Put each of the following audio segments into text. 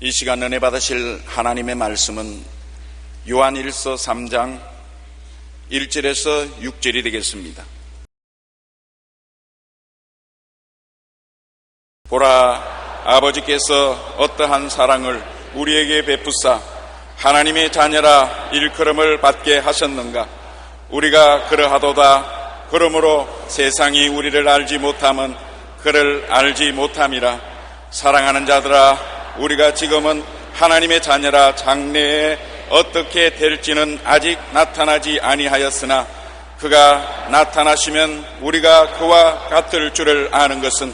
이 시간 은혜 받으실 하나님의 말씀은 요한일서 3장 1절에서 6절이 되겠습니다. 보라, 아버지께서 어떠한 사랑을 우리에게 베푸사 하나님의 자녀라 일컬음을 받게 하셨는가. 우리가 그러하도다. 그러므로 세상이 우리를 알지 못함은 그를 알지 못함이라. 사랑하는 자들아, 우리가 지금은 하나님의 자녀라 장래에 어떻게 될지는 아직 나타나지 아니하였으나 그가 나타나시면 우리가 그와 같을 줄을 아는 것은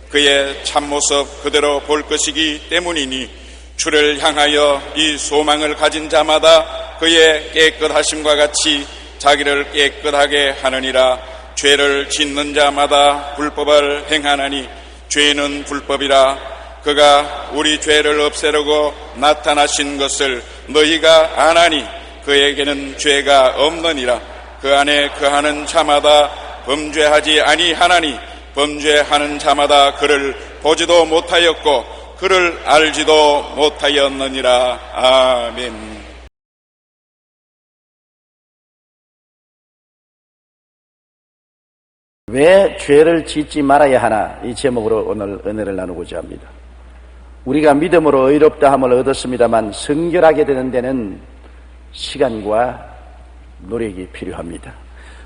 그의 참모습 그대로 볼 것이기 때문이니, 주를 향하여 이 소망을 가진 자마다 그의 깨끗하심과 같이 자기를 깨끗하게 하느니라. 죄를 짓는 자마다 불법을 행하나니 죄는 불법이라. 그가 우리 죄를 없애려고 나타나신 것을 너희가 아나니 그에게는 죄가 없느니라. 그 안에 거하는 자마다 범죄하지 아니하나니 범죄하는 자마다 그를 보지도 못하였고 그를 알지도 못하였느니라. 아멘. 왜 죄를 짓지 말아야 하나, 이 제목으로 오늘 은혜를 나누고자 합니다. 우리가 믿음으로 의롭다함을 얻었습니다만 성결하게 되는 데는 시간과 노력이 필요합니다.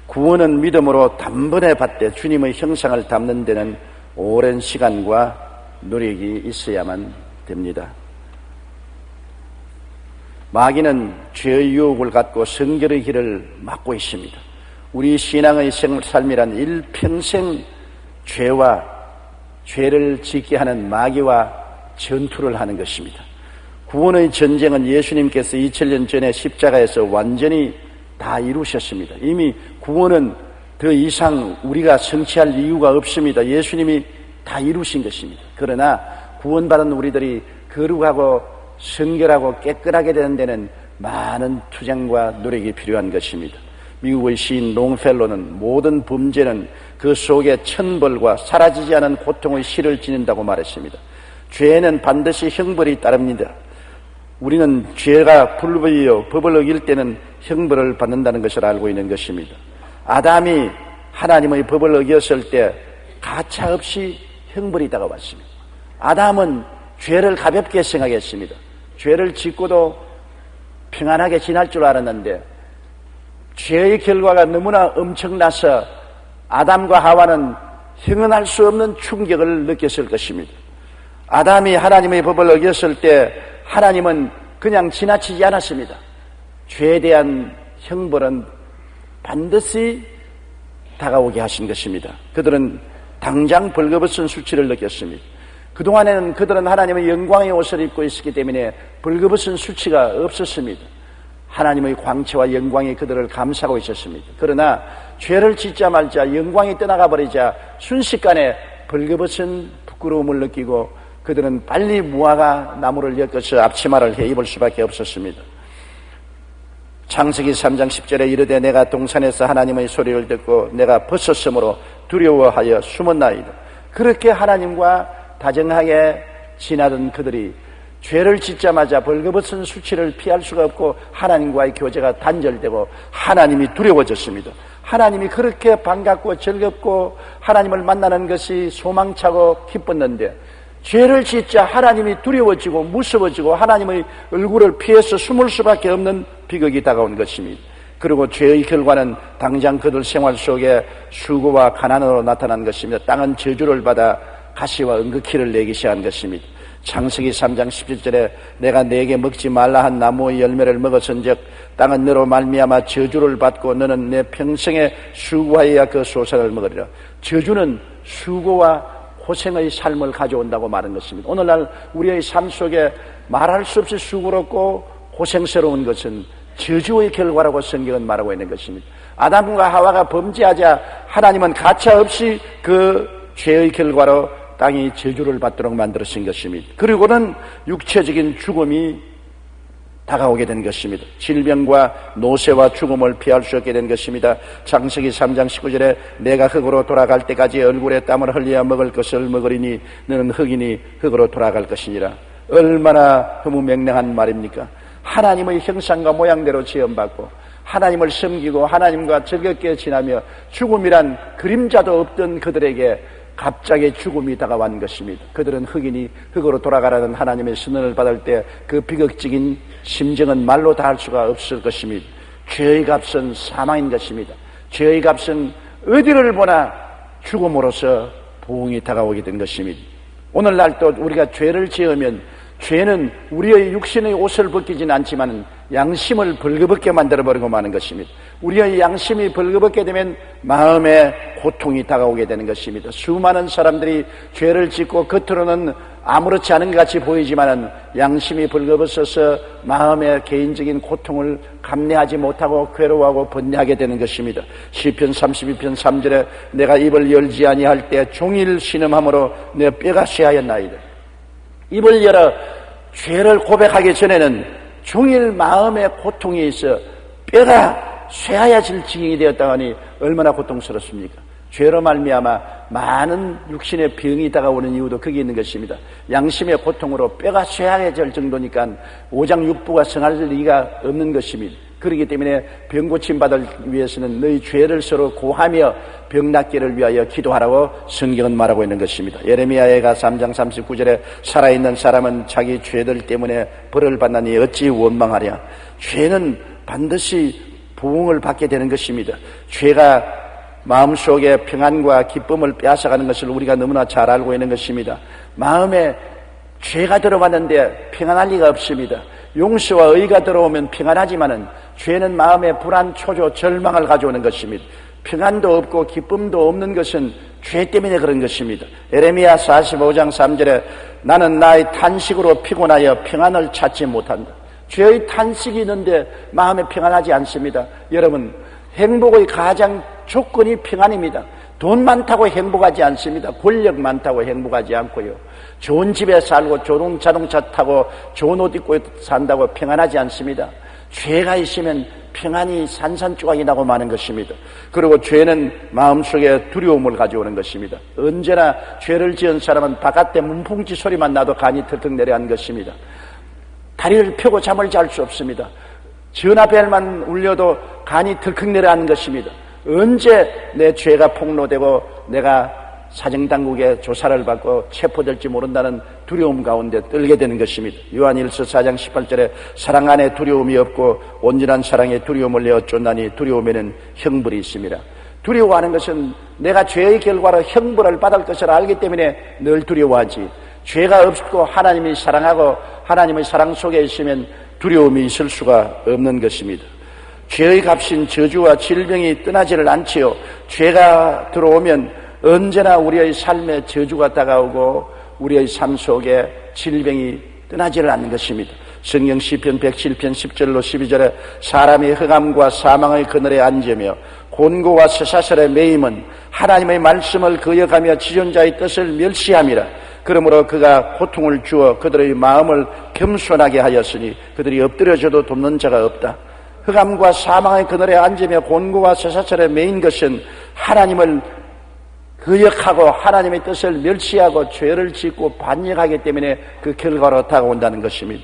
구원은 믿음으로 단번에 받되 주님의 형상을 담는 데는 오랜 시간과 노력이 있어야만 됩니다. 마귀는 죄의 유혹을 갖고 성결의 길을 막고 있습니다. 우리 신앙의 삶이란 일평생 죄를 짓게 하는 마귀와 전투를 하는 것입니다. 구원의 전쟁은 예수님께서 2000년 전에 십자가에서 완전히 다 이루셨습니다. 이미 구원은 더 이상 우리가 성취할 이유가 없습니다. 예수님이 다 이루신 것입니다. 그러나 구원받은 우리들이 거룩하고 성결하고 깨끗하게 되는 데는 많은 투쟁과 노력이 필요한 것입니다. 미국의 시인 롱펠로는 모든 범죄는 그 속에 천벌과 사라지지 않은 고통의 실을 지닌다고 말했습니다. 죄는 반드시 형벌이 따릅니다. 우리는 죄가 불법이요 법을 어길 때는 형벌을 받는다는 것을 알고 있는 것입니다. 아담이 하나님의 법을 어겼을 때 가차없이 형벌이 다가왔습니다. 아담은 죄를 가볍게 생각했습니다. 죄를 짓고도 평안하게 지날 줄 알았는데 죄의 결과가 너무나 엄청나서 아담과 하와는 형언할 수 없는 충격을 느꼈을 것입니다. 아담이 하나님의 법을 어겼을 때 하나님은 그냥 지나치지 않았습니다. 죄에 대한 형벌은 반드시 다가오게 하신 것입니다. 그들은 당장 벌거벗은 수치를 느꼈습니다. 그동안에는 그들은 하나님의 영광의 옷을 입고 있었기 때문에 벌거벗은 수치가 없었습니다. 하나님의 광채와 영광이 그들을 감싸고 있었습니다. 그러나 죄를 짓자마자 영광이 떠나가 버리자 순식간에 벌거벗은 부끄러움을 느끼고 그들은 빨리 무화과 나무를 엮어서 앞치마를 해 입을 수밖에 없었습니다. 창세기 3장 10절에 이르되 내가 동산에서 하나님의 소리를 듣고 내가 벗었으므로 두려워하여 숨었나이다. 그렇게 하나님과 다정하게 지나던 그들이 죄를 짓자마자 벌거벗은 수치를 피할 수가 없고 하나님과의 교제가 단절되고 하나님이 두려워졌습니다. 하나님이 그렇게 반갑고 즐겁고 하나님을 만나는 것이 소망차고 기뻤는데 죄를 짓자 하나님이 두려워지고 무서워지고 하나님의 얼굴을 피해서 숨을 수밖에 없는 비극이 다가온 것입니다. 그리고 죄의 결과는 당장 그들 생활 속에 수고와 가난으로 나타난 것입니다. 땅은 저주를 받아 가시와 은극히를 내기 시작한 것입니다. 창세기 3장 17절에 내가 네게 먹지 말라 한 나무의 열매를 먹었은즉 땅은 너로 말미암아 저주를 받고 너는 내 평생에 수고하여야 그 소산을 먹으리라. 저주는 수고와 고생의 삶을 가져온다고 말한 것입니다. 오늘날 우리의 삶 속에 말할 수 없이 수고롭고 고생스러운 것은 저주의 결과라고 성경은 말하고 있는 것입니다. 아담과 하와가 범죄하자 하나님은 가차없이 그 죄의 결과로 땅이 저주를 받도록 만들어진 것입니다. 그리고는 육체적인 죽음이 다가오게 된 것입니다. 질병과 노쇠와 죽음을 피할 수 없게 된 것입니다. 창세기 3장 19절에 내가 흙으로 돌아갈 때까지 얼굴에 땀을 흘려야 먹을 것을 먹으리니 너는 흙이니 흙으로 돌아갈 것이니라. 얼마나 허무맹랑한 말입니까? 하나님의 형상과 모양대로 지음받고 하나님을 섬기고 하나님과 즐겁게 지나며 죽음이란 그림자도 없던 그들에게 갑자기 죽음이 다가온 것입니다. 그들은 흑인이 흑으로 돌아가라는 하나님의 선언을 받을 때 그 비극적인 심정은 말로 다 할 수가 없을 것입니다. 죄의 값은 사망인 것입니다. 죄의 값은 어디를 보나 죽음으로써 부흥이 다가오게 된 것입니다. 오늘날 또 우리가 죄를 지으면 죄는 우리의 육신의 옷을 벗기진 않지만 양심을 벌거벗게 만들어버리고 마는 것입니다. 우리의 양심이 벌거벗게 되면 마음에 고통이 다가오게 되는 것입니다. 수많은 사람들이 죄를 짓고 겉으로는 아무렇지 않은 것 같이 보이지만 양심이 벌거벗어서 마음의 개인적인 고통을 감내하지 못하고 괴로워하고 번뇌하게 되는 것입니다. 시편 32편 3절에 내가 입을 열지 아니할 때 종일 신음함으로 내 뼈가 쇠하였나이다. 입을 열어 죄를 고백하기 전에는 종일 마음의 고통이 있어 뼈가 쇠하여질 지경이 되었다 하니 얼마나 고통스럽습니까? 죄로 말미암아 많은 육신의 병이 다가오는 이유도 거기 있는 것입니다. 양심의 고통으로 뼈가 쇠하여질 정도니까 오장육부가 성할 리가 없는 것입니다. 그렇기 때문에 병 고침 받을 위해서는 너희 죄를 서로 고하며 병 낫기를 위하여 기도하라고 성경은 말하고 있는 것입니다. 예레미야가 3장 39절에 살아있는 사람은 자기 죄들 때문에 벌을 받나니 어찌 원망하랴. 죄는 반드시 부흥을 받게 되는 것입니다. 죄가 마음속에 평안과 기쁨을 빼앗아가는 것을 우리가 너무나 잘 알고 있는 것입니다. 마음에 죄가 들어왔는데 평안할 리가 없습니다. 용서와 의가 들어오면 평안하지만은 죄는 마음에 불안, 초조, 절망을 가져오는 것입니다. 평안도 없고 기쁨도 없는 것은 죄 때문에 그런 것입니다. 예레미야 45장 3절에 나는 나의 탄식으로 피곤하여 평안을 찾지 못한다. 죄의 탄식이 있는데 마음에 평안하지 않습니다. 여러분, 행복의 가장 조건이 평안입니다. 돈 많다고 행복하지 않습니다. 권력 많다고 행복하지 않고요. 좋은 집에 살고 좋은 자동차 타고 좋은 옷 입고 산다고 평안하지 않습니다. 죄가 있으면 평안이 산산조각이 나고 마는 것입니다. 그리고 죄는 마음속에 두려움을 가져오는 것입니다. 언제나 죄를 지은 사람은 바깥에 문풍지 소리만 나도 간이 털떡 내려앉는 것입니다. 다리를 펴고 잠을 잘 수 없습니다. 전화벨만 울려도 간이 덜컥 내려앉는 것입니다. 언제 내 죄가 폭로되고 내가 사정당국의 조사를 받고 체포될지 모른다는 두려움 가운데 떨게 되는 것입니다. 요한일서 4장 18절에 사랑 안에 두려움이 없고 온전한 사랑에 두려움을 내어 쫓나니 두려움에는 형벌이 있습니다. 두려워하는 것은 내가 죄의 결과로 형벌을 받을 것을 알기 때문에 늘 두려워하지, 죄가 없고 하나님이 사랑하고 하나님의 사랑 속에 있으면 두려움이 있을 수가 없는 것입니다. 죄의 값인 저주와 질병이 떠나지를 않지요. 죄가 들어오면 언제나 우리의 삶에 저주가 다가오고 우리의 삶 속에 질병이 떠나지를 않는 것입니다. 성경 시편 107편 10절로 12절에 사람이 흑암과 사망의 그늘에 앉으며 곤고와 쇠사슬에 매임은 하나님의 말씀을 거역하며 지존자의 뜻을 멸시함이라. 그러므로 그가 고통을 주어 그들의 마음을 겸손하게 하였으니 그들이 엎드려져도 돕는 자가 없다. 흑암과 사망의 그늘에 앉으며 곤고와 쇠사슬에 매인 것은 하나님을 거역하고 하나님의 뜻을 멸시하고 죄를 짓고 반역하기 때문에 그 결과로 다가온다는 것입니다.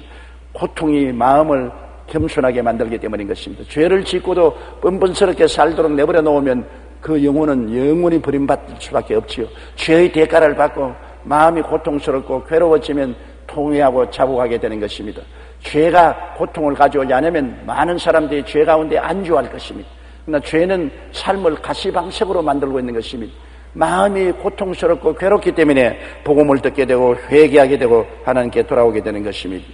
고통이 마음을 겸손하게 만들기 때문인 것입니다. 죄를 짓고도 뻔뻔스럽게 살도록 내버려 놓으면 그 영혼은 영원히 버림받을 수밖에 없지요. 죄의 대가를 받고 마음이 고통스럽고 괴로워지면 통회하고 자복하게 되는 것입니다. 죄가 고통을 가져오지 않으면 많은 사람들이 죄 가운데 안주할 것입니다. 그러나 죄는 삶을 가시방석으로 만들고 있는 것입니다. 마음이 고통스럽고 괴롭기 때문에 복음을 듣게 되고 회개하게 되고 하나님께 돌아오게 되는 것입니다.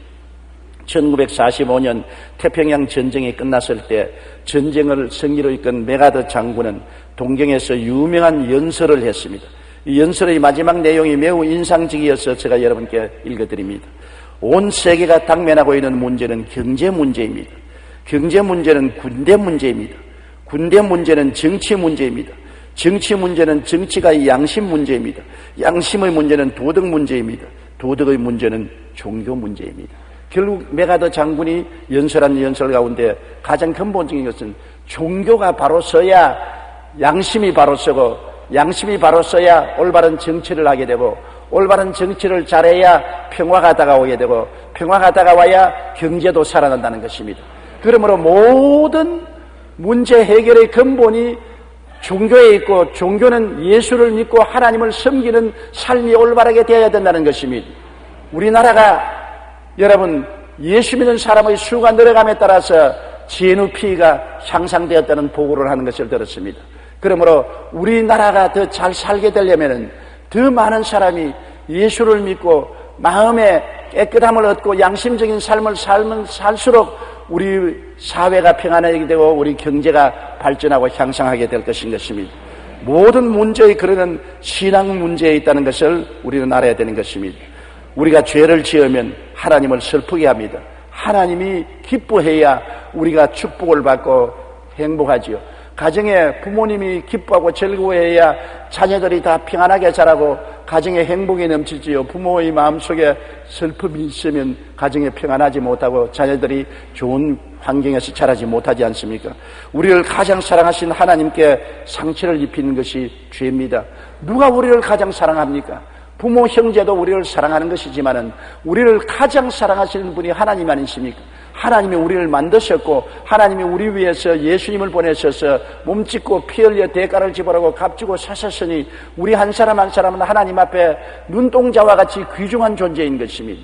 1945년 태평양 전쟁이 끝났을 때 전쟁을 승리로 이끈 메가더 장군은 동경에서 유명한 연설을 했습니다. 이 연설의 마지막 내용이 매우 인상적이어서 제가 여러분께 읽어드립니다. 온 세계가 당면하고 있는 문제는 경제 문제입니다. 경제 문제는 군대 문제입니다. 군대 문제는 정치 문제입니다. 정치 문제는 정치가 양심 문제입니다. 양심의 문제는 도덕 문제입니다. 도덕의 문제는 종교 문제입니다. 결국 메가더 장군이 연설한 연설 가운데 가장 근본적인 것은 종교가 바로 서야 양심이 바로 서고 양심이 바로 서야 올바른 정치를 하게 되고 올바른 정치를 잘해야 평화가 다가오게 되고 평화가 다가와야 경제도 살아난다는 것입니다. 그러므로 모든 문제 해결의 근본이 종교에 있고 종교는 예수를 믿고 하나님을 섬기는 삶이 올바르게 되어야 된다는 것입니다. 우리나라가 여러분 예수 믿는 사람의 수가 늘어감에 따라서 GNP가 향상되었다는 보고를 하는 것을 들었습니다. 그러므로 우리나라가 더 잘 살게 되려면 더 많은 사람이 예수를 믿고 마음에 깨끗함을 얻고 양심적인 삶을 살수록 우리 사회가 평안하게 되고 우리 경제가 발전하고 향상하게 될 것입니다. 모든 문제의 그러는 신앙 문제에 있다는 것을 우리는 알아야 되는 것입니다. 우리가 죄를 지으면 하나님을 슬프게 합니다. 하나님이 기뻐해야 우리가 축복을 받고 행복하지요. 가정에 부모님이 기뻐하고 즐거워해야 자녀들이 다 평안하게 자라고 가정에 행복이 넘치지요. 부모의 마음속에 슬픔이 있으면 가정에 평안하지 못하고 자녀들이 좋은 환경에서 자라지 못하지 않습니까? 우리를 가장 사랑하신 하나님께 상처를 입히는 것이 죄입니다. 누가 우리를 가장 사랑합니까? 부모, 형제도 우리를 사랑하는 것이지만은 우리를 가장 사랑하시는 분이 하나님 아니십니까? 하나님이 우리를 만드셨고 하나님이 우리 위해서 예수님을 보내셔서 몸짓고 피 흘려 대가를 지불하고 값주고 사셨으니 우리 한 사람 한 사람은 하나님 앞에 눈동자와 같이 귀중한 존재인 것입니다.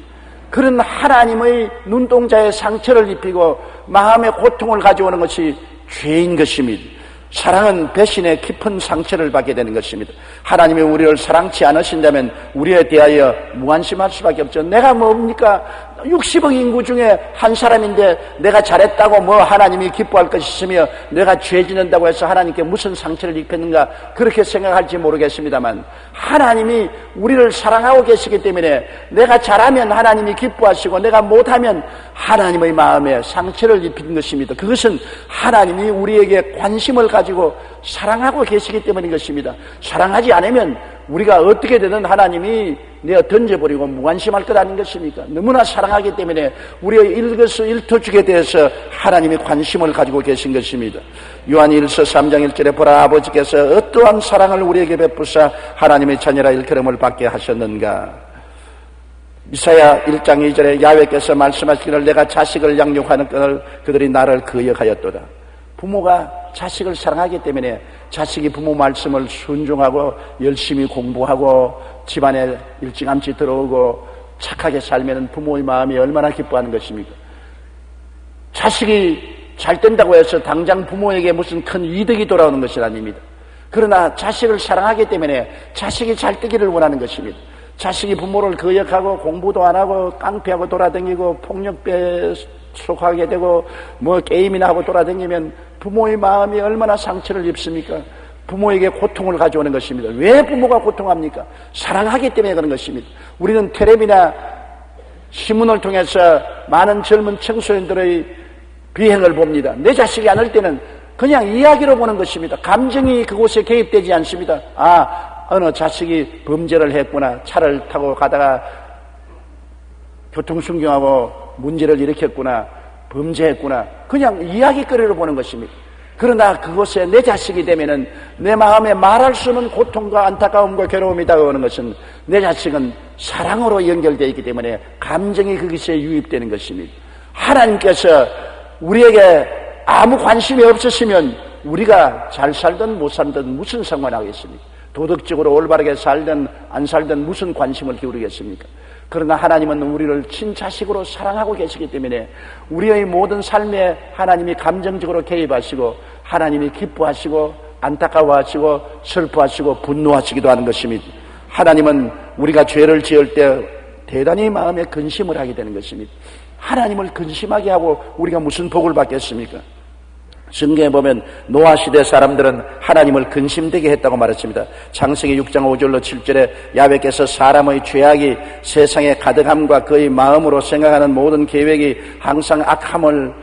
그런 하나님의 눈동자에 상처를 입히고 마음의 고통을 가져오는 것이 죄인 것입니다. 사랑은 배신의 깊은 상처를 받게 되는 것입니다. 하나님이 우리를 사랑치 않으신다면 우리에 대하여 무관심할 수밖에 없죠. 내가 뭡니까? 60억 인구 중에 한 사람인데 내가 잘했다고 뭐 하나님이 기뻐할 것이 있으며 내가 죄 짓는다고 해서 하나님께 무슨 상처를 입혔는가 그렇게 생각할지 모르겠습니다만 하나님이 우리를 사랑하고 계시기 때문에 내가 잘하면 하나님이 기뻐하시고 내가 못하면 하나님의 마음에 상처를 입힌 것입니다. 그것은 하나님이 우리에게 관심을 가지고 사랑하고 계시기 때문인 것입니다. 사랑하지 않으면 우리가 어떻게 되든 하나님이 내어 던져버리고 무관심할 것 아닌 것입니까? 너무나 사랑하기 때문에 우리의 일거수일투족에 대해서 하나님이 관심을 가지고 계신 것입니다. 요한일서 3장 1절에 보라 아버지께서 어떠한 사랑을 우리에게 베푸사 하나님의 자녀라 일컬음을 받게 하셨는가. 이사야 1장 2절에 야훼께서 말씀하시기를 내가 자식을 양육하는 것을 그들이 나를 거역하였도다. 부모가 자식을 사랑하기 때문에 자식이 부모 말씀을 순종하고 열심히 공부하고 집안에 일찌감치 들어오고 착하게 살면 부모의 마음이 얼마나 기뻐하는 것입니까? 자식이 잘 된다고 해서 당장 부모에게 무슨 큰 이득이 돌아오는 것이 아닙니다. 그러나 자식을 사랑하기 때문에 자식이 잘 되기를 원하는 것입니다. 자식이 부모를 거역하고 공부도 안 하고 깡패하고 돌아다니고 폭력배에 속하게 되고 뭐 게임이나 하고 돌아다니면 부모의 마음이 얼마나 상처를 입습니까? 부모에게 고통을 가져오는 것입니다. 왜 부모가 고통합니까? 사랑하기 때문에 그런 것입니다. 우리는 텔레비나 신문을 통해서 많은 젊은 청소년들의 비행을 봅니다. 내 자식이 안 할 때는 그냥 이야기로 보는 것입니다. 감정이 그곳에 개입되지 않습니다. 어느 자식이 범죄를 했구나. 차를 타고 가다가 교통순경하고 문제를 일으켰구나. 범죄했구나. 그냥 이야기거리로 보는 것입니다. 그러나 그곳에 내 자식이 되면은 내 마음에 말할 수 없는 고통과 안타까움과 괴로움이 다가오는 것은 내 자식은 사랑으로 연결되어 있기 때문에 감정이 거기서 유입되는 것입니다. 하나님께서 우리에게 아무 관심이 없으시면 우리가 잘 살든 못 살든 무슨 상관하겠습니까? 도덕적으로 올바르게 살든 안 살든 무슨 관심을 기울이겠습니까? 그러나 하나님은 우리를 친자식으로 사랑하고 계시기 때문에 우리의 모든 삶에 하나님이 감정적으로 개입하시고 하나님이 기뻐하시고 안타까워하시고 슬퍼하시고 분노하시기도 하는 것입니다. 하나님은 우리가 죄를 지을 때 대단히 마음에 근심을 하게 되는 것입니다. 하나님을 근심하게 하고 우리가 무슨 복을 받겠습니까? 성경에 보면 노아 시대 사람들은 하나님을 근심되게 했다고 말했습니다. 창세기 6장 5절로 7절에 야훼께서 사람의 죄악이 세상에 가득함과 그의 마음으로 생각하는 모든 계획이 항상 악함을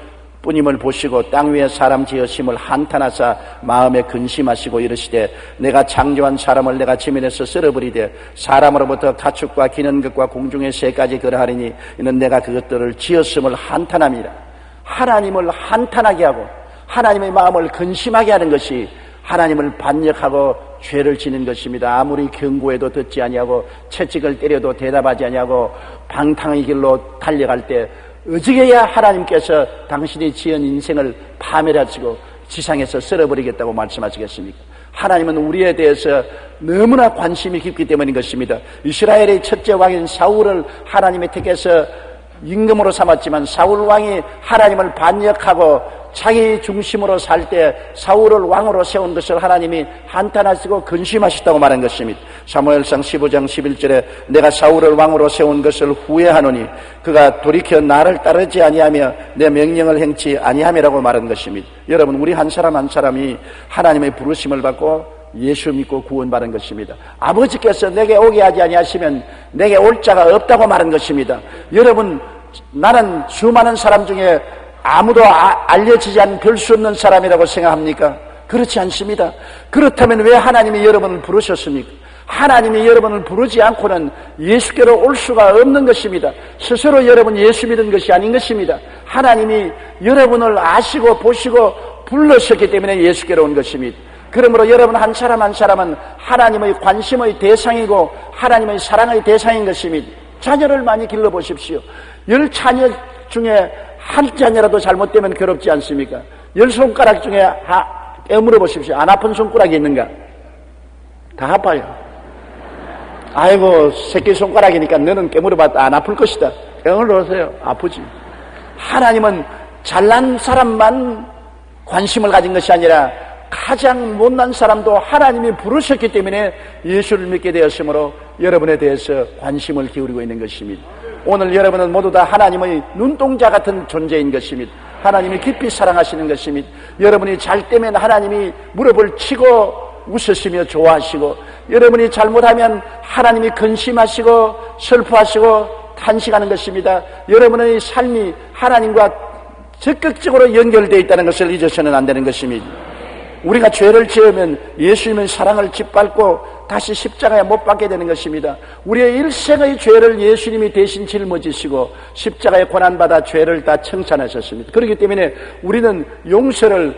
뿐임을 보시고 땅 위에 사람 지으심을 한탄하사 마음에 근심하시고 이르시되 내가 창조한 사람을 내가 지면에서 쓸어버리되 사람으로부터 가축과 기는 것과 공중의 새까지 그러하리니 이는 내가 그것들을 지었음을 한탄함이라. 하나님을 한탄하게 하고 하나님의 마음을 근심하게 하는 것이 하나님을 반역하고 죄를 지는 것입니다. 아무리 경고해도 듣지 아니하고 채찍을 때려도 대답하지 아니하고 방탕의 길로 달려갈 때 어찌해야 하나님께서 당신이 지은 인생을 파멸하시고 지상에서 썰어버리겠다고 말씀하시겠습니까? 하나님은 우리에 대해서 너무나 관심이 깊기 때문인 것입니다. 이스라엘의 첫째 왕인 사울을 하나님이 택해서 임금으로 삼았지만 사울 왕이 하나님을 반역하고 자기 중심으로 살 때 사울을 왕으로 세운 것을 하나님이 한탄하시고 근심하셨다고 말한 것입니다. 사무엘상 15장 11절에 내가 사울을 왕으로 세운 것을 후회하노니 그가 돌이켜 나를 따르지 아니하며 내 명령을 행치 아니함이라고 말한 것입니다. 여러분, 우리 한 사람 한 사람이 하나님의 부르심을 받고 예수 믿고 구원받은 것입니다. 아버지께서 내게 오게 하지 아니하시면 내게 올 자가 없다고 말한 것입니다. 여러분, 나는 수많은 사람 중에 아무도 알려지지 않은 별 수 없는 사람이라고 생각합니까? 그렇지 않습니다. 그렇다면 왜 하나님이 여러분을 부르셨습니까? 하나님이 여러분을 부르지 않고는 예수께로 올 수가 없는 것입니다. 스스로 여러분 예수 믿은 것이 아닌 것입니다. 하나님이 여러분을 아시고 보시고 불러셨기 때문에 예수께로 온 것입니다. 그러므로 여러분 한 사람 한 사람은 하나님의 관심의 대상이고 하나님의 사랑의 대상인 것입니다. 자녀를 많이 길러보십시오. 10자녀 중에 한 자녀라도 잘못되면 괴롭지 않습니까? 10손가락 중에 깨물어 보십시오. 안 아픈 손가락이 있는가? 다 아파요. 아이고, 새끼손가락이니까 너는 깨물어봤다 안 아플 것이다. 깨물어보세요. 아프지. 하나님은 잘난 사람만 관심을 가진 것이 아니라 가장 못난 사람도 하나님이 부르셨기 때문에 예수를 믿게 되었으므로 여러분에 대해서 관심을 기울이고 있는 것입니다. 오늘 여러분은 모두 다 하나님의 눈동자 같은 존재인 것입니다. 하나님이 깊이 사랑하시는 것입니다. 여러분이 잘 때면 하나님이 무릎을 치고 웃으시며 좋아하시고, 여러분이 잘못하면 하나님이 근심하시고 슬퍼하시고 탄식하는 것입니다. 여러분의 삶이 하나님과 적극적으로 연결되어 있다는 것을 잊어서는 안 되는 것입니다. 우리가 죄를 지으면 예수님의 사랑을 짓밟고 다시 십자가에 못 박게 되는 것입니다. 우리의 일생의 죄를 예수님이 대신 짊어지시고 십자가에 고난받아 죄를 다 청산하셨습니다. 그렇기 때문에 우리는 용서를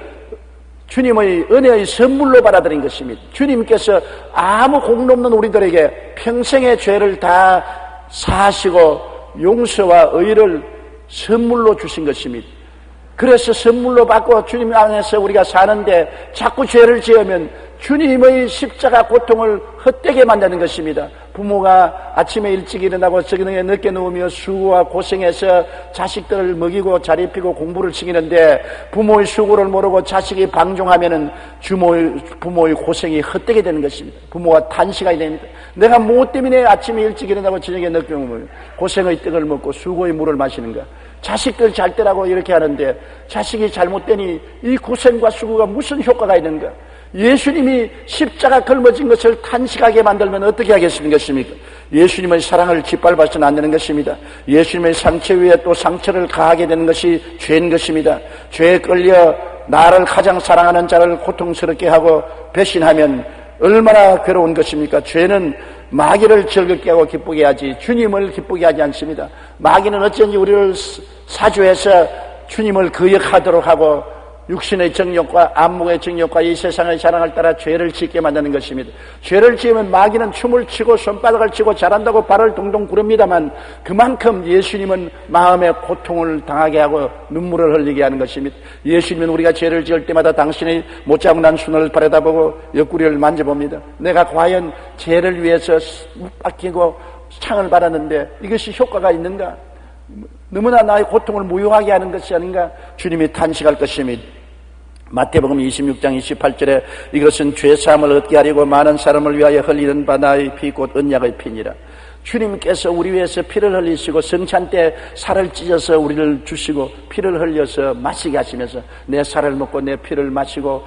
주님의 은혜의 선물로 받아들인 것입니다. 주님께서 아무 공로 없는 우리들에게 평생의 죄를 다 사하시고 용서와 의를 선물로 주신 것입니다. 그래서 선물로 받고 주님 안에서 우리가 사는데 자꾸 죄를 지으면 주님의 십자가 고통을 헛되게 만드는 것입니다. 부모가 아침에 일찍 일어나고 저녁에 늦게 누우며 수고와 고생해서 자식들을 먹이고 잘 입히고 공부를 시키는데 부모의 수고를 모르고 자식이 방종하면은 부모의 고생이 헛되게 되는 것입니다. 부모가 탄식하게 됩니다. 내가 뭐 때문에 아침에 일찍 일어나고 저녁에 늦게 누우며 고생의 떡을 먹고 수고의 물을 마시는가? 자식들 잘 때라고 이렇게 하는데 자식이 잘못되니 이 고생과 수고가 무슨 효과가 있는가? 예수님이 십자가 걸머진 것을 탄식하게 만들면 어떻게 하겠습니까? 예수님의 사랑을 짓밟아서는 안 되는 것입니다. 예수님의 상처 위에 또 상처를 가하게 되는 것이 죄인 것입니다. 죄에 끌려 나를 가장 사랑하는 자를 고통스럽게 하고 배신하면 얼마나 괴로운 것입니까? 죄는 마귀를 즐겁게 하고 기쁘게 하지 주님을 기쁘게 하지 않습니다. 마귀는 어쩐지 우리를 사주해서 주님을 거역하도록 하고 육신의 정욕과 안목의 정욕과 이 세상의 사랑을 따라 죄를 짓게 만드는 것입니다. 죄를 지으면 마귀는 춤을 추고 손바닥을 치고 잘한다고 발을 동동 구릅니다만 그만큼 예수님은 마음의 고통을 당하게 하고 눈물을 흘리게 하는 것입니다. 예수님은 우리가 죄를 지을 때마다 당신의 못자국난 손을 바라다보고 옆구리를 만져봅니다. 내가 과연 죄를 위해서 묻박히고 창을 받았는데 이것이 효과가 있는가? 너무나 나의 고통을 무효하게 하는 것이 아닌가? 주님이 탄식할 것입니다. 마태복음 26장 28절에 이것은 죄사함을 얻게 하려고 많은 사람을 위하여 흘리는 바 나의 피 곧 언약의 피니라. 주님께서 우리 위해서 피를 흘리시고 성찬 때 살을 찢어서 우리를 주시고 피를 흘려서 마시게 하시면서 내 살을 먹고 내 피를 마시고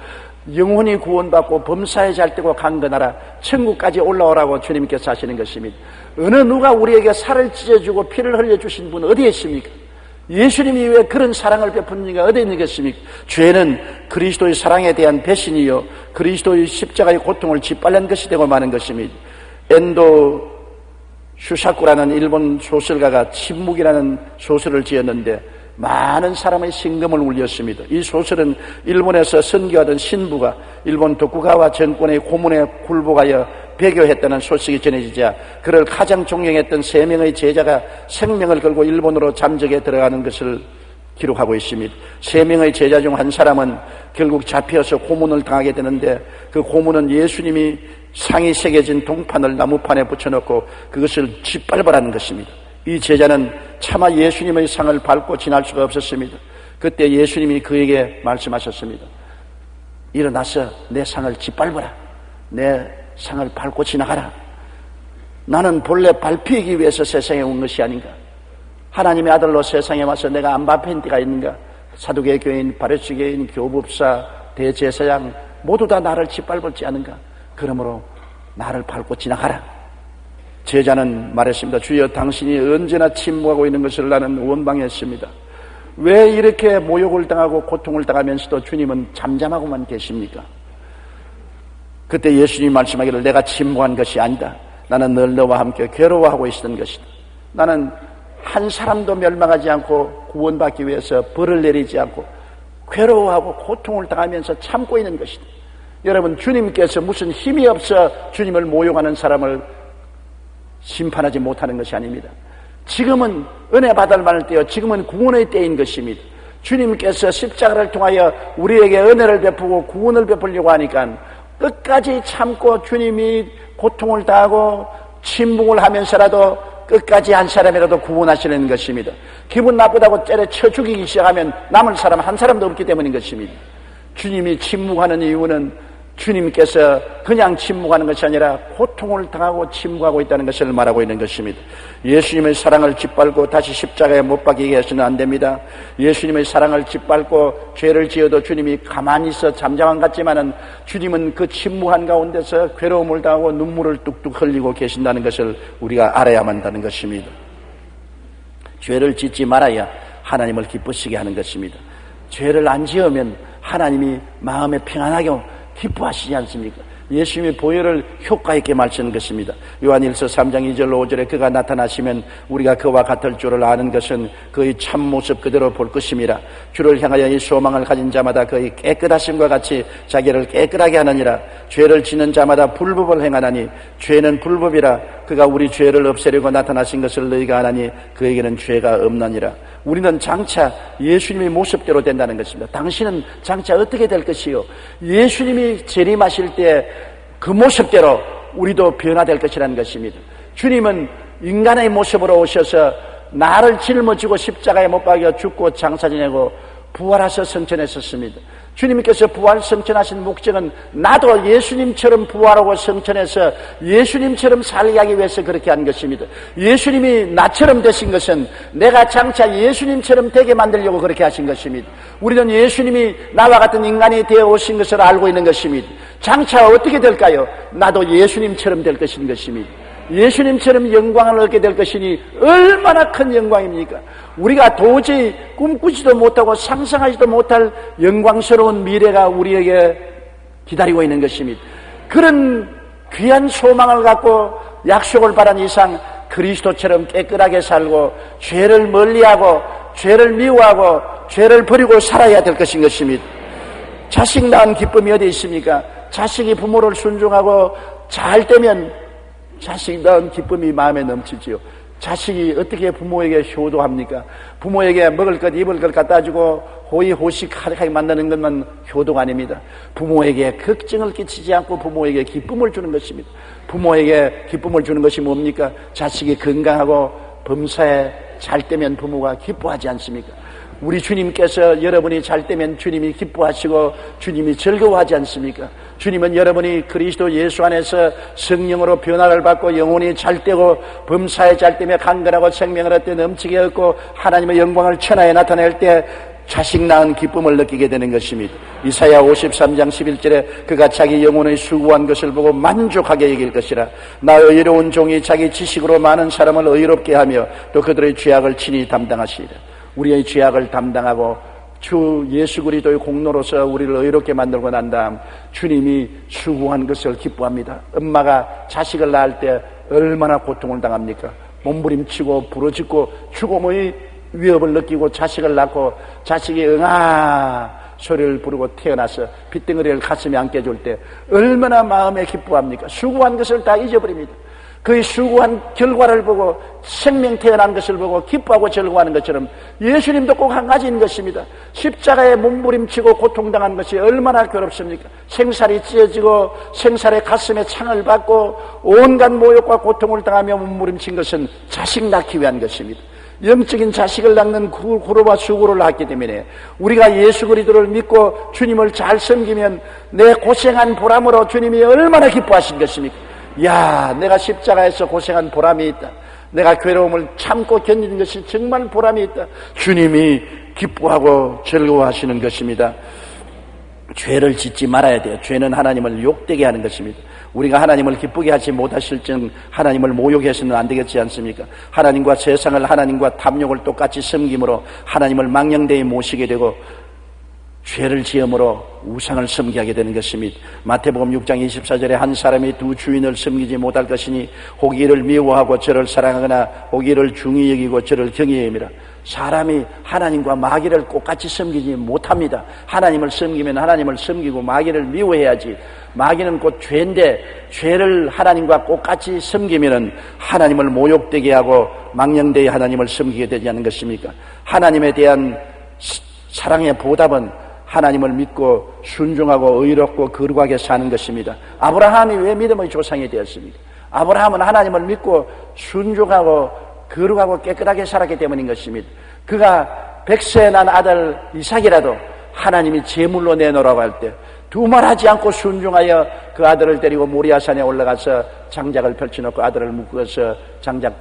영혼이 구원받고 범사에 잘 되고 강건하라 천국까지 올라오라고 주님께서 하시는 것입니다. 어느 누가 우리에게 살을 찢어주고 피를 흘려주신 분 어디에 있습니까? 예수님이 왜 그런 사랑을 베푸는 이가 어디에 있는 것입니까? 죄는 그리스도의 사랑에 대한 배신이요 그리스도의 십자가의 고통을 짓밟는 것이 되고 마는 것입니다. 엔도 슈사쿠라는 일본 소설가가 침묵이라는 소설을 지었는데 많은 사람의 심금을 울렸습니다. 이 소설은 일본에서 선교하던 신부가 일본 도쿠가와 정권의 고문에 굴복하여 배교했다는 소식이 전해지자 그를 가장 존경했던 3명의 제자가 생명을 걸고 일본으로 잠적에 들어가는 것을 기록하고 있습니다. 3명의 제자 중 한 사람은 결국 잡혀서 고문을 당하게 되는데 그 고문은 예수님이 상이 새겨진 동판을 나무판에 붙여놓고 그것을 짓밟으라는 것입니다. 이 제자는 차마 예수님의 상을 밟고 지날 수가 없었습니다. 그때 예수님이 그에게 말씀하셨습니다. 일어나서 내 상을 짓밟으라. 내 상을 밟고 지나가라. 나는 본래 밟히기 위해서 세상에 온 것이 아닌가. 하나님의 아들로 세상에 와서 내가 안 밟힌 데가 있는가. 사두개 교인, 바리새교인, 교법사, 대제사장 모두 다 나를 짓밟을지 않은가. 그러므로 나를 밟고 지나가라. 제자는 말했습니다. 주여, 당신이 언제나 침묵하고 있는 것을 나는 원망했습니다. 왜 이렇게 모욕을 당하고 고통을 당하면서도 주님은 잠잠하고만 계십니까? 그때 예수님이 말씀하기를 내가 침묵한 것이 아니다. 나는 늘 너와 함께 괴로워하고 있었던 것이다. 나는 한 사람도 멸망하지 않고 구원받기 위해서 벌을 내리지 않고 괴로워하고 고통을 당하면서 참고 있는 것이다. 여러분, 주님께서 무슨 힘이 없어 주님을 모욕하는 사람을 심판하지 못하는 것이 아닙니다. 지금은 은혜 받을 만할 때요, 지금은 구원의 때인 것입니다. 주님께서 십자가를 통하여 우리에게 은혜를 베푸고 구원을 베풀려고 하니까 끝까지 참고 주님이 고통을 당하고 침묵을 하면서라도 끝까지 한 사람이라도 구원하시는 것입니다. 기분 나쁘다고 때려쳐 죽이기 시작하면 남을 사람 한 사람도 없기 때문인 것입니다. 주님이 침묵하는 이유는 주님께서 그냥 침묵하는 것이 아니라 고통을 당하고 침묵하고 있다는 것을 말하고 있는 것입니다. 예수님의 사랑을 짓밟고 다시 십자가에 못 박히게 해서는 안 됩니다. 예수님의 사랑을 짓밟고 죄를 지어도 주님이 가만히 있어 잠잠한 것 같지만은 주님은 그 침묵한 가운데서 괴로움을 당하고 눈물을 뚝뚝 흘리고 계신다는 것을 우리가 알아야만 한다는 것입니다. 죄를 짓지 말아야 하나님을 기쁘시게 하는 것입니다. 죄를 안 지으면 하나님이 마음에 평안하게 기뻐하시지 않습니까? 예수님의 보혈을 효과 있게 말씀하는 것입니다. 요한일서 3장 2절로 5절에 그가 나타나시면 우리가 그와 같을 줄을 아는 것은 그의 참모습 그대로 볼 것임이라. 주를 향하여 이 소망을 가진 자마다 그의 깨끗하심과 같이 자기를 깨끗하게 하느니라. 죄를 지는 자마다 불법을 행하나니 죄는 불법이라. 그가 우리 죄를 없애려고 나타나신 것을 너희가 아나니 그에게는 죄가 없나니라. 우리는 장차 예수님의 모습대로 된다는 것입니다. 당신은 장차 어떻게 될 것이요? 예수님이 재림하실 때 그 모습대로 우리도 변화될 것이라는 것입니다. 주님은 인간의 모습으로 오셔서 나를 짊어지고 십자가에 못 박여 죽고 장사 지내고 부활하셔 성천했었습니다. 주님께서 부활 성천하신 목적은 나도 예수님처럼 부활하고 성천해서 예수님처럼 살게 하기 위해서 그렇게 한 것입니다. 예수님이 나처럼 되신 것은 내가 장차 예수님처럼 되게 만들려고 그렇게 하신 것입니다. 우리는 예수님이 나와 같은 인간이 되어 오신 것을 알고 있는 것입니다. 장차 어떻게 될까요? 나도 예수님처럼 될 것인 것입니다. 예수님처럼 영광을 얻게 될 것이니 얼마나 큰 영광입니까? 우리가 도저히 꿈꾸지도 못하고 상상하지도 못할 영광스러운 미래가 우리에게 기다리고 있는 것입니다. 그런 귀한 소망을 갖고 약속을 바란 이상 그리스도처럼 깨끗하게 살고 죄를 멀리하고 죄를 미워하고 죄를 버리고 살아야 될 것인 것입니다. 자식 낳은 기쁨이 어디 있습니까? 자식이 부모를 순종하고 잘 되면 자식 낳은 기쁨이 마음에 넘치지요. 자식이 어떻게 부모에게 효도합니까? 부모에게 먹을 것 입을 것 갖다 주고 호의호식하게 만드는 것만 효도가 아닙니다. 부모에게 걱정을 끼치지 않고 부모에게 기쁨을 주는 것입니다. 부모에게 기쁨을 주는 것이 뭡니까? 자식이 건강하고 범사에 잘 되면 부모가 기뻐하지 않습니까? 우리 주님께서 여러분이 잘 되면 주님이 기뻐하시고 주님이 즐거워하지 않습니까? 주님은 여러분이 그리스도 예수 안에서 성령으로 변화를 받고 영혼이 잘 되고 범사에 잘 되며 강건하고 생명을 얻되 넘치게 얻고 하나님의 영광을 천하에 나타낼 때 자식 낳은 기쁨을 느끼게 되는 것입니다. 이사야 53장 11절에 그가 자기 영혼의 수고한 것을 보고 만족하게 여길 것이라. 나 의로운 종이 자기 지식으로 많은 사람을 의롭게 하며 또 그들의 죄악을 친히 담당하시리라. 우리의 죄악을 담당하고 주 예수 그리스도의 공로로서 우리를 의롭게 만들고 난 다음 주님이 수고한 것을 기뻐합니다. 엄마가 자식을 낳을 때 얼마나 고통을 당합니까? 몸부림치고 부러지고 죽음의 위협을 느끼고 자식을 낳고 자식이 응아 소리를 부르고 태어나서 빗덩어리를 가슴에 안겨줄 때 얼마나 마음에 기뻐합니까? 수고한 것을 다 잊어버립니다. 그의 수고한 결과를 보고 생명 태어난 것을 보고 기뻐하고 즐거워하는 것처럼 예수님도 꼭 한 가지인 것입니다. 십자가에 몸부림치고 고통당한 것이 얼마나 괴롭습니까? 생살이 찢어지고 생살의 가슴에 창을 받고 온갖 모욕과 고통을 당하며 몸부림친 것은 자식 낳기 위한 것입니다. 영적인 자식을 낳는 구로와 수고를 하기 때문에 우리가 예수 그리스도를 믿고 주님을 잘 섬기면 내 고생한 보람으로 주님이 얼마나 기뻐하신 것입니까? 야, 내가 십자가에서 고생한 보람이 있다. 내가 괴로움을 참고 견디는 것이 정말 보람이 있다. 주님이 기뻐하고 즐거워하시는 것입니다. 죄를 짓지 말아야 돼요. 죄는 하나님을 욕되게 하는 것입니다. 우리가 하나님을 기쁘게 하지 못하실 จึ 하나님을 모욕해서는 안 되겠지 않습니까? 하나님과 세상을 하나님과 탐욕을 똑같이 섬김으로 하나님을 망령되이 모시게 되고 죄를 지음으로 우상을 섬기게 하게 되는 것입니다. 마태복음 6장 24절에 한 사람이 두 주인을 섬기지 못할 것이니 혹 이를 미워하고 저를 사랑하거나 혹 이를 중히 여기고 저를 경히 여기라. 사람이 하나님과 마귀를 똑같이 섬기지 못합니다. 하나님을 섬기면 하나님을 섬기고 마귀를 미워해야지. 마귀는 곧 죄인데 죄를 하나님과 똑같이 섬기면 하나님을 모욕되게 하고 망령되이 하나님을 섬기게 되지 않는 것입니까? 하나님에 대한 사랑의 보답은 하나님을 믿고 순종하고 의롭고 거룩하게 사는 것입니다. 아브라함이 왜 믿음의 조상이 되었습니까? 아브라함은 하나님을 믿고 순종하고 거룩하고 깨끗하게 살았기 때문인 것입니다. 그가 100세에 난 아들 이삭이라도 하나님이 제물로 내놓으라고 할 때 두말하지 않고 순종하여 그 아들을 데리고 모리아산에 올라가서 장작을 펼쳐놓고 아들을 묶어서 장작에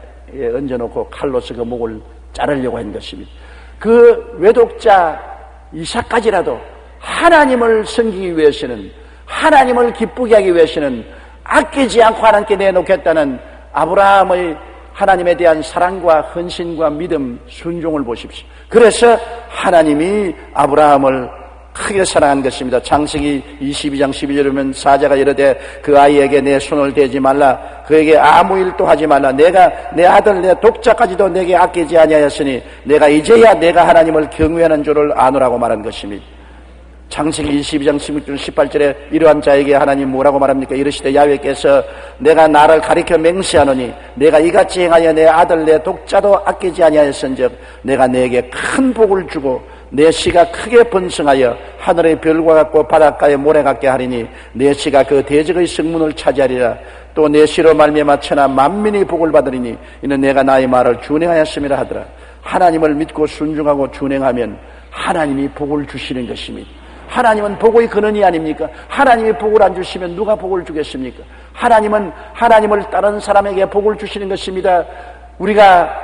얹어놓고 칼로서 그 목을 자르려고 한 것입니다. 그 외독자 이삭까지라도 하나님을 섬기기 위해서는, 하나님을 기쁘게 하기 위해서는 아끼지 않고 하나님께 내놓겠다는 아브라함의 하나님에 대한 사랑과 헌신과 믿음, 순종을 보십시오. 그래서 하나님이 아브라함을 크게 사랑한 것입니다. 창세기 22장 12절에 보면 사자가 이르되 그 아이에게 내 손을 대지 말라, 그에게 아무 일도 하지 말라, 내가 내 아들 내 독자까지도 내게 아끼지 아니하였으니 내가 이제야 내가 하나님을 경외하는 줄을 아노라고 말한 것입니다. 창세기 22장 16절 18절에 이러한 자에게 하나님 뭐라고 말합니까? 이르시되 야훼께서 내가 나를 가리켜 맹세하노니 내가 이같이 행하여 내 아들 내 독자도 아끼지 아니하였은즉 내가 내게 큰 복을 주고 내 씨가 크게 번성하여 하늘의 별과 같고 바닷가의 모래 같게 하리니 내 씨가 그 대적의 성문을 차지하리라. 또 내 씨로 말미암아 천하 만민이 복을 받으리니 이는 내가 나의 말을 준행하였음이라 하더라. 하나님을 믿고 순종하고 준행하면 하나님이 복을 주시는 것입니다. 하나님은 복의 근원이 아닙니까? 하나님이 복을 안 주시면 누가 복을 주겠습니까? 하나님은 하나님을 따른 사람에게 복을 주시는 것입니다. 우리가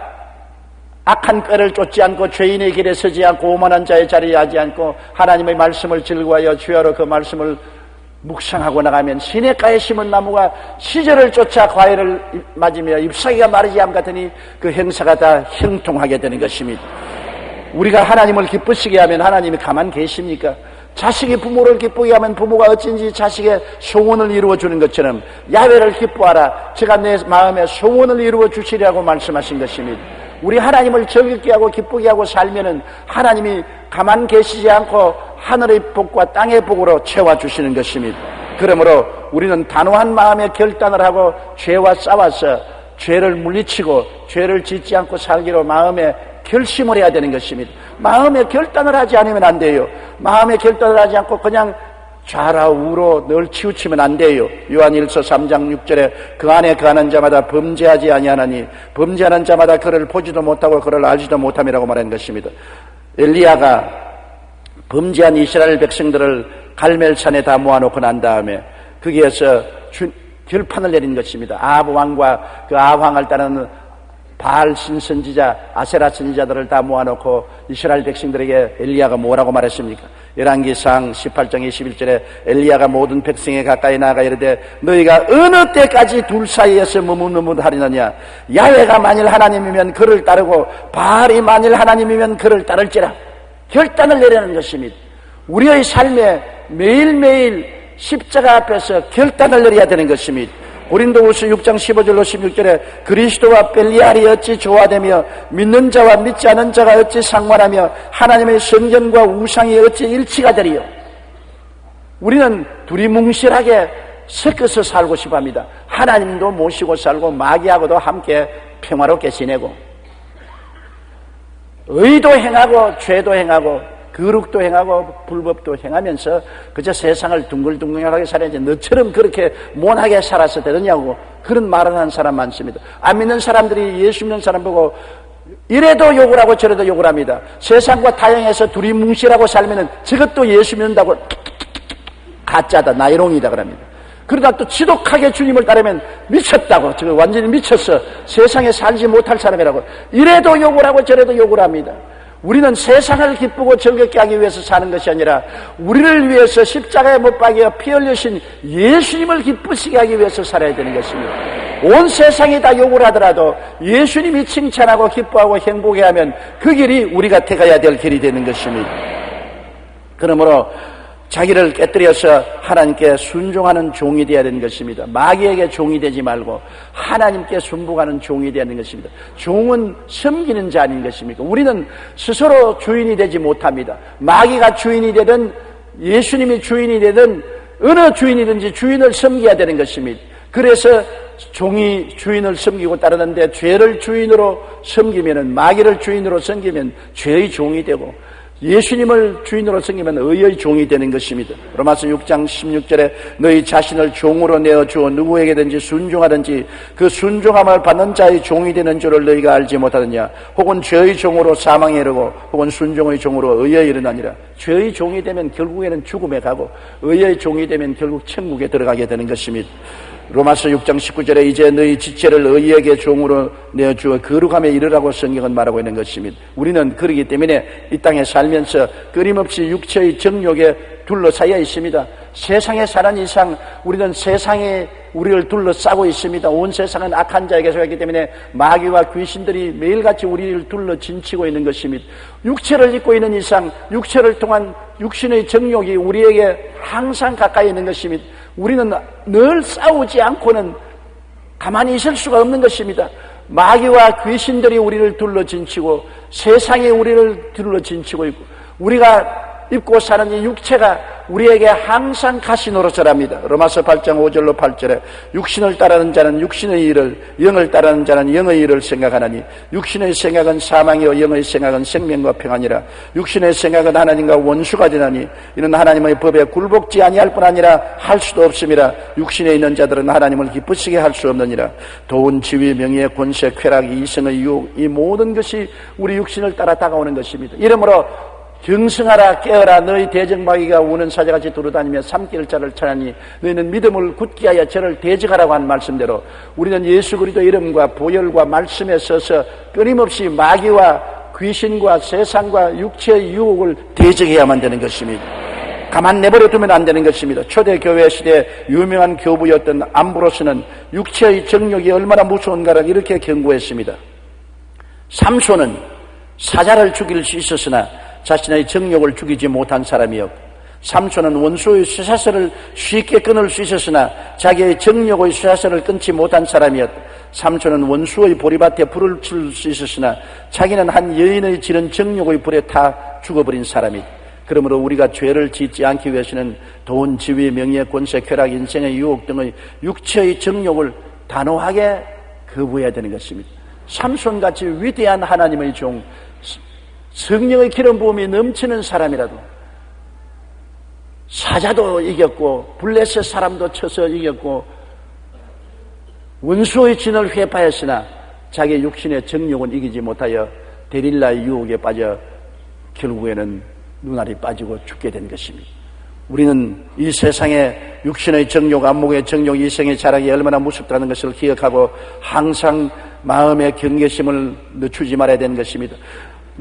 악한 꾀를 쫓지 않고 죄인의 길에 서지 않고 오만한 자의 자리에 하지 않고 하나님의 말씀을 즐거워하여 주야로 그 말씀을 묵상하고 나가면 시냇가에 심은 나무가 시절을 쫓아 과일을 맞으며 잎사귀가 마르지 않 같으니 그 행사가 다 형통하게 되는 것입니다. 우리가 하나님을 기쁘시게 하면 하나님이 가만 계십니까? 자식이 부모를 기쁘게 하면 부모가 어찌인지 자식의 소원을 이루어 주는 것처럼 야훼를 기뻐하라, 제가 내 마음에 소원을 이루어 주시리라고 말씀하신 것입니다. 우리 하나님을 즐겁게 하고 기쁘게 하고 살면은 하나님이 가만 계시지 않고 하늘의 복과 땅의 복으로 채워주시는 것입니다. 그러므로 우리는 단호한 마음의 결단을 하고 죄와 싸워서 죄를 물리치고 죄를 짓지 않고 살기로 마음에 결심을 해야 되는 것입니다. 마음의 결단을 하지 않으면 안 돼요. 마음의 결단을 하지 않고 그냥 좌라우로 늘 치우치면 안 돼요. 요한일서 3장 6절에 그 안에 거하는 자마다 범죄하지 아니하나니 범죄하는 자마다 그를 보지도 못하고 그를 알지도 못함이라고 말한 것입니다. 엘리야가 범죄한 이스라엘 백성들을 갈멜산에 다 모아놓고 난 다음에 거기에서 결판을 내린 것입니다. 아합 왕과 그 아합 왕을 따르는 바알 신선지자, 아세라 선지자들을 다 모아놓고 이스라엘 백성들에게 엘리야가 뭐라고 말했습니까? 열왕기상 18장 21절에 엘리야가 모든 백성에 가까이 나아가 이르되 너희가 어느 때까지 둘 사이에서 머뭇머뭇하리느냐? 야훼가 만일 하나님이면 그를 따르고 바알이 만일 하나님이면 그를 따를지라. 결단을 내리는 것입니다. 우리의 삶에 매일매일 십자가 앞에서 결단을 내려야 되는 것입니다. 고린도후서 6장 15절로 16절에 그리스도와 벨리알이 어찌 조화되며 믿는 자와 믿지 않은 자가 어찌 상관하며 하나님의 성전과 우상이 어찌 일치가 되리요. 우리는 둘이 뭉실하게 섞어서 살고 싶어 합니다. 하나님도 모시고 살고 마귀하고도 함께 평화롭게 지내고 의도 행하고 죄도 행하고 거룩도 행하고 불법도 행하면서 그저 세상을 둥글둥글하게 살아야지 너처럼 그렇게 못하게 살아서 되느냐고 그런 말을 하는 사람 많습니다. 안 믿는 사람들이 예수 믿는 사람 보고 이래도 욕을 하고 저래도 욕을 합니다. 세상과 타협해서 둘이 뭉실하고 살면은 저것도 예수 믿는다고 가짜다 나이롱이다 그럽니다. 그러다 또 지독하게 주님을 따르면 미쳤다고 저거 완전히 미쳤어 세상에 살지 못할 사람이라고 이래도 욕을 하고 저래도 욕을 합니다. 우리는 세상을 기쁘고 즐겁게 하기 위해서 사는 것이 아니라 우리를 위해서 십자가에 못 박여 피 흘리신 예수님을 기쁘시게 하기 위해서 살아야 되는 것입니다. 온 세상이 다 욕을 하더라도 예수님이 칭찬하고 기뻐하고 행복해하면 그 길이 우리가 택해야 될 길이 되는 것입니다. 그러므로 자기를 깨뜨려서 하나님께 순종하는 종이 되어야 되는 것입니다. 마귀에게 종이 되지 말고 하나님께 순복하는 종이 되어야 되는 것입니다. 종은 섬기는 자 아닌 것입니까? 우리는 스스로 주인이 되지 못합니다. 마귀가 주인이 되든 예수님이 주인이 되든 어느 주인이든지 주인을 섬겨야 되는 것입니다. 그래서 종이 주인을 섬기고 따르는데 죄를 주인으로 섬기면 마귀를 주인으로 섬기면 죄의 종이 되고 예수님을 주인으로 섬기면 의의 종이 되는 것입니다. 로마서 6장 16절에 너희 자신을 종으로 내어주어 누구에게든지 순종하든지 그 순종함을 받는 자의 종이 되는 줄을 너희가 알지 못하느냐. 혹은 죄의 종으로 사망에 이르고 혹은 순종의 종으로 의에 이르나니라. 죄의 종이 되면 결국에는 죽음에 가고 의의 종이 되면 결국 천국에 들어가게 되는 것입니다. 로마서 6장 19절에 이제 너희 지체를 의에게 종으로 내어주어 거룩함에 이르라고 성경은 말하고 있는 것입니다. 우리는 그러기 때문에 이 땅에 살면서 끊임없이 육체의 정욕에 둘러싸여 있습니다. 세상에 사는 이상 우리는 세상에 우리를 둘러싸고 있습니다. 온 세상은 악한 자에게 속했기 때문에 마귀와 귀신들이 매일같이 우리를 둘러 진치고 있는 것입니다. 육체를 입고 있는 이상 육체를 통한 육신의 정욕이 우리에게 항상 가까이 있는 것입니다. 우리는 늘 싸우지 않고는 가만히 있을 수가 없는 것입니다. 마귀와 귀신들이 우리를 둘러 진치고 세상이 우리를 둘러 진치고 있고 우리가 입고 사는 이 육체가 우리에게 항상 가시노릇을 로마서 8장 5절로 8절에 육신을 따르는 자는 육신의 일을 영을 따르는 자는 영의 일을 생각하나니 육신의 생각은 사망이요 영의 생각은 생명과 평안이라. 육신의 생각은 하나님과 원수가 되나니 이는 하나님의 법에 굴복지 아니할 뿐 아니라 할 수도 없음이라. 육신에 있는 자들은 하나님을 기쁘시게 할 수 없느니라. 도운 지위 명예 권세 쾌락 이성의 유혹 이 모든 것이 우리 육신을 따라 다가오는 것입니다. 이러므로 경성하라 깨어라 너희 대적마귀가 우는 사자같이 두루다니며 삼킬 자를 찾으니 너희는 믿음을 굳게 하여 저를 대적하라고 한 말씀대로 우리는 예수 그리스도 이름과 보혈과 말씀에 서서 끊임없이 마귀와 귀신과 세상과 육체의 유혹을 대적해야만 되는 것입니다. 가만 내버려 두면 안 되는 것입니다. 초대교회 시대에 유명한 교부였던 암브로스는 육체의 정욕이 얼마나 무서운가를 이렇게 경고했습니다. 삼손은 사자를 죽일 수 있었으나 자신의 정욕을 죽이지 못한 사람이었고 삼손은 원수의 쇠사슬을 쉽게 끊을 수 있었으나 자기의 정욕의 쇠사슬을 끊지 못한 사람이었다. 삼손은 원수의 보리밭에 불을 칠 수 있었으나 자기는 한 여인의 지른 정욕의 불에 타 죽어버린 사람이다. 그러므로 우리가 죄를 짓지 않기 위해서는 돈, 지위, 명예, 권세, 쾌락, 인생의 유혹 등의 육체의 정욕을 단호하게 거부해야 되는 것입니다. 삼손같이 위대한 하나님의 종 성령의 기름 부음이 넘치는 사람이라도 사자도 이겼고 블레셋 사람도 쳐서 이겼고 원수의 진을 회파했으나 자기의 육신의 정욕은 이기지 못하여 데릴라의 유혹에 빠져 결국에는 눈알이 빠지고 죽게 된 것입니다. 우리는 이 세상의 육신의 정욕, 안목의 정욕, 이생의 자랑이 얼마나 무섭다는 것을 기억하고 항상 마음의 경계심을 늦추지 말아야 되는 것입니다.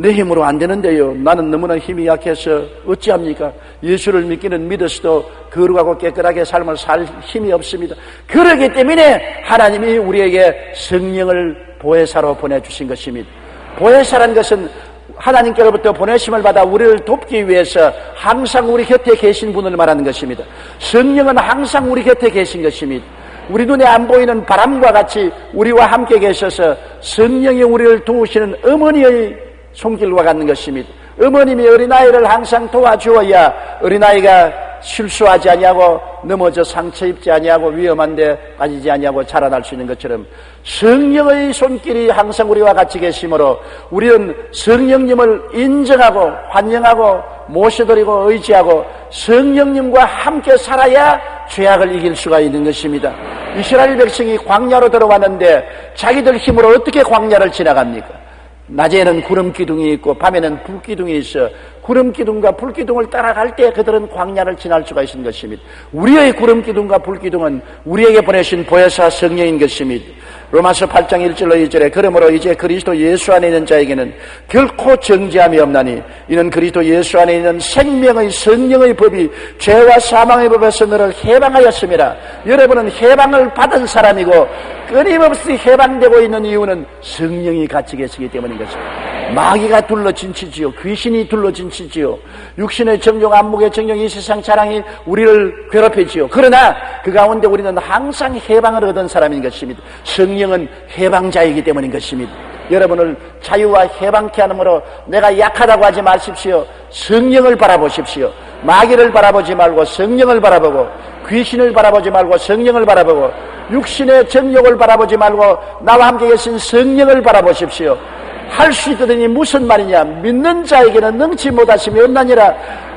내 힘으로 안 되는데요. 나는 너무나 힘이 약해서 어찌합니까? 예수를 믿기는 믿어서도 거룩하고 깨끗하게 삶을 살 힘이 없습니다. 그러기 때문에 하나님이 우리에게 성령을 보혜사로 보내주신 것입니다. 보혜사란 것은 하나님께로부터 보내심을 받아 우리를 돕기 위해서 항상 우리 곁에 계신 분을 말하는 것입니다. 성령은 항상 우리 곁에 계신 것입니다. 우리 눈에 안 보이는 바람과 같이 우리와 함께 계셔서 성령이 우리를 도우시는 어머니의 손길과 같은 것입니다. 어머님이 어린아이를 항상 도와주어야 어린아이가 실수하지 아니하고 넘어져 상처 입지 아니하고 위험한데 빠지지 아니하고 자라날 수 있는 것처럼 성령의 손길이 항상 우리와 같이 계시므로 우리는 성령님을 인정하고 환영하고 모셔드리고 의지하고 성령님과 함께 살아야 죄악을 이길 수가 있는 것입니다. 이스라엘 백성이 광야로 들어왔는데 자기들 힘으로 어떻게 광야를 지나갑니까? 낮에는 구름 기둥이 있고 밤에는 불 기둥이 있어 구름 기둥과 불 기둥을 따라갈 때 그들은 광야를 지날 수가 있는 것입니다. 우리의 구름 기둥과 불 기둥은 우리에게 보내신 보혜사 성령인 것입니다. 로마서 8장 1절로 2절에 그러므로 이제 그리스도 예수 안에 있는 자에게는 결코 정죄함이 없나니 이는 그리스도 예수 안에 있는 생명의 성령의 법이 죄와 사망의 법에서 너를 해방하였습니다. 여러분은 해방을 받은 사람이고 끊임없이 해방되고 있는 이유는 성령이 같이 계시기 때문인 것입니다. 마귀가 둘러진 치지요, 귀신이 둘러진 치지요, 육신의 정욕, 안목의 정욕, 이 세상 자랑이 우리를 괴롭히지요. 그러나 그 가운데 우리는 항상 해방을 얻은 사람인 것입니다. 성령은 해방자이기 때문인 것입니다. 여러분을 자유와 해방케 하므로 내가 약하다고 하지 마십시오. 성령을 바라보십시오. 마귀를 바라보지 말고 성령을 바라보고, 귀신을 바라보지 말고 성령을 바라보고, 육신의 정욕을 바라보지 말고 나와 함께 계신 성령을 바라보십시오. 할 수 있거든이 무슨 말이냐? 믿는 자에게는 능치 못하심이 없나니라.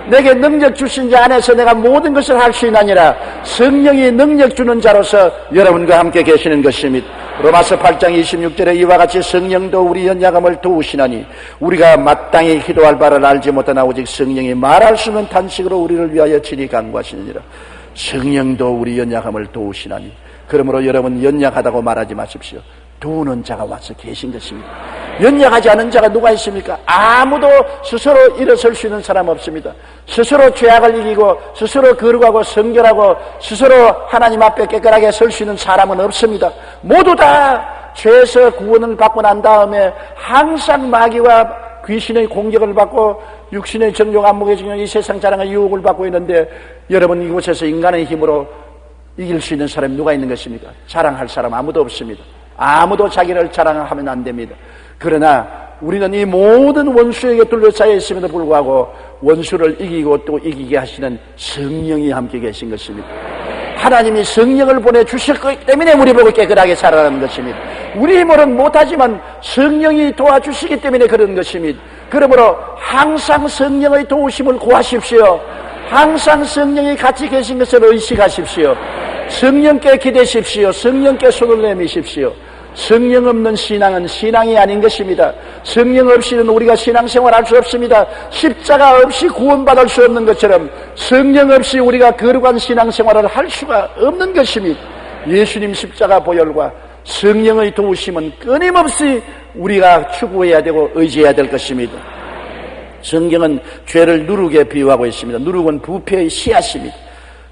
내게 능력 주신 자 안에서 내가 모든 것을 할 수 있나니라. 성령이 능력 주는 자로서 여러분과 함께 계시는 것입니다. 로마서 8장 26절에 이와 같이 성령도 우리 연약함을 도우시나니 우리가 마땅히 기도할 바를 알지 못하나 오직 성령이 말할 수 없는 탄식으로 우리를 위하여 친히 간구하시느니라. 성령도 우리 연약함을 도우시나니, 그러므로 여러분 연약하다고 말하지 마십시오. 도우는 자가 와서 계신 것입니다. 연약하지 않은 자가 누가 있습니까? 아무도 스스로 일어설 수 있는 사람 없습니다. 스스로 죄악을 이기고 스스로 거룩하고 성결하고 스스로 하나님 앞에 깨끗하게 설 수 있는 사람은 없습니다. 모두 다 죄에서 구원을 받고 난 다음에 항상 마귀와 귀신의 공격을 받고 육신의 정욕, 안목의 정욕, 이 세상 자랑의 유혹을 받고 있는데, 여러분 이곳에서 인간의 힘으로 이길 수 있는 사람이 누가 있는 것입니까? 자랑할 사람 아무도 없습니다. 아무도 자기를 자랑하면 안 됩니다. 그러나 우리는 이 모든 원수에게 둘러싸여 있음에도 불구하고 원수를 이기고 또 이기게 하시는 성령이 함께 계신 것입니다. 하나님이 성령을 보내주실 것 때문에 우리 보고 깨끗하게 살아가는 것입니다. 우리 힘으로는 못하지만 성령이 도와주시기 때문에 그런 것입니다. 그러므로 항상 성령의 도우심을 구하십시오. 항상 성령이 같이 계신 것을 의식하십시오. 성령께 기대십시오. 성령께 손을 내미십시오. 성령 없는 신앙은 신앙이 아닌 것입니다. 성령 없이는 우리가 신앙생활 할 수 없습니다. 십자가 없이 구원받을 수 없는 것처럼 성령 없이 우리가 거룩한 신앙생활을 할 수가 없는 것입니다. 예수님 십자가 보혈과 성령의 도우심은 끊임없이 우리가 추구해야 되고 의지해야 될 것입니다. 성경은 죄를 누룩에 비유하고 있습니다. 누룩은 부패의 씨앗입니다.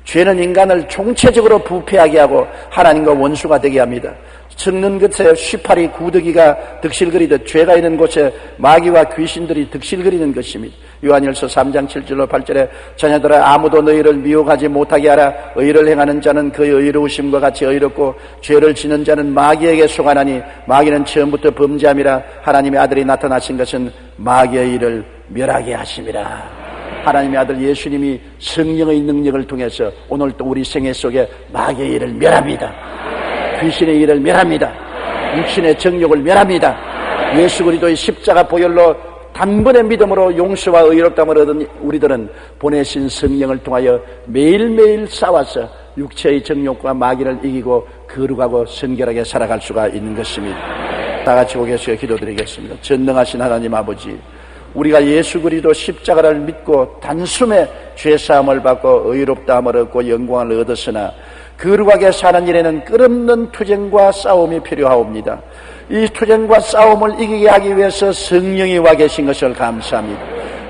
죄는 인간을 총체적으로 부패하게 하고 하나님과 원수가 되게 합니다. 썩는 것에 쉬파리 구더기가 득실거리듯 죄가 있는 곳에 마귀와 귀신들이 득실거리는 것입니다. 요한일서 3장 7절로 8절에 자녀들아 아무도 너희를 미혹하지 못하게 하라. 의를 행하는 자는 그의 의로우심과 같이 의롭고 죄를 지는 자는 마귀에게 속하나니 마귀는 처음부터 범죄함이라. 하나님의 아들이 나타나신 것은 마귀의 일을 멸하게 하심이라. 하나님의 아들 예수님이 성령의 능력을 통해서 오늘 또 우리 생애 속에 마귀의 일을 멸합니다. 귀신의 일을 멸합니다. 육신의 정욕을 멸합니다. 예수 그리스도의 십자가 보혈로 단번의 믿음으로 용서와 의롭다함을 얻은 우리들은 보내신 성령을 통하여 매일매일 싸워서 육체의 정욕과 마귀를 이기고 거룩하고 선결하게 살아갈 수가 있는 것입니다. 다 같이 고개숙여 기도드리겠습니다. 전능하신 하나님 아버지, 우리가 예수 그리스도 십자가를 믿고 단숨에 죄사함을 받고 의롭다함을 얻고 영광을 얻었으나 거룩하게 사는 일에는 끝없는 투쟁과 싸움이 필요하옵니다. 이 투쟁과 싸움을 이기게 하기 위해서 성령이 와 계신 것을 감사합니다.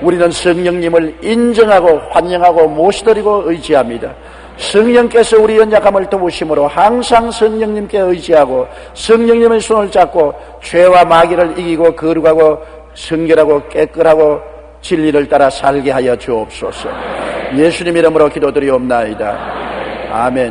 우리는 성령님을 인정하고 환영하고 모시드리고 의지합니다. 성령께서 우리 연약함을 도우심으로 항상 성령님께 의지하고 성령님의 손을 잡고 죄와 마귀를 이기고 거룩하고 성결하고 깨끗하고 진리를 따라 살게 하여 주옵소서. 예수님 이름으로 기도드리옵나이다. 아멘.